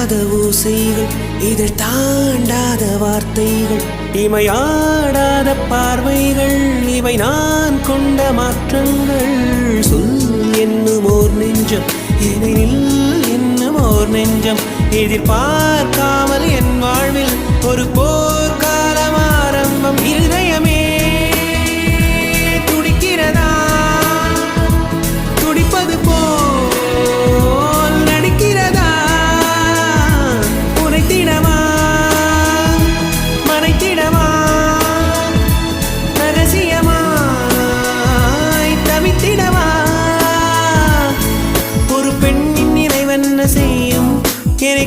கேட்காத ஓசைகள், இதழ் தாண்டாத வார்த்தைகள், இமையாடாத பார்வைகள், இவை நான் கொண்ட மாற்றங்கள். சொல் என்னும் ஓர் நெஞ்சம், எனில் என்னும் ஓர் நெஞ்சம், எதிர்பார்க்காமல் என் வாழ்வில் ஒரு போர்க்காலம் ஆரம்பம். இதயமே துடிக்கிறதா, துடிப்பது போல் நடிக்கிறதா, உரைத்திடவா மறைத்திடவா, ரகசியமாய் தவித்திடவா. ஒரு பெண்ணின் நிறைவென்ன செய்யும், என்னை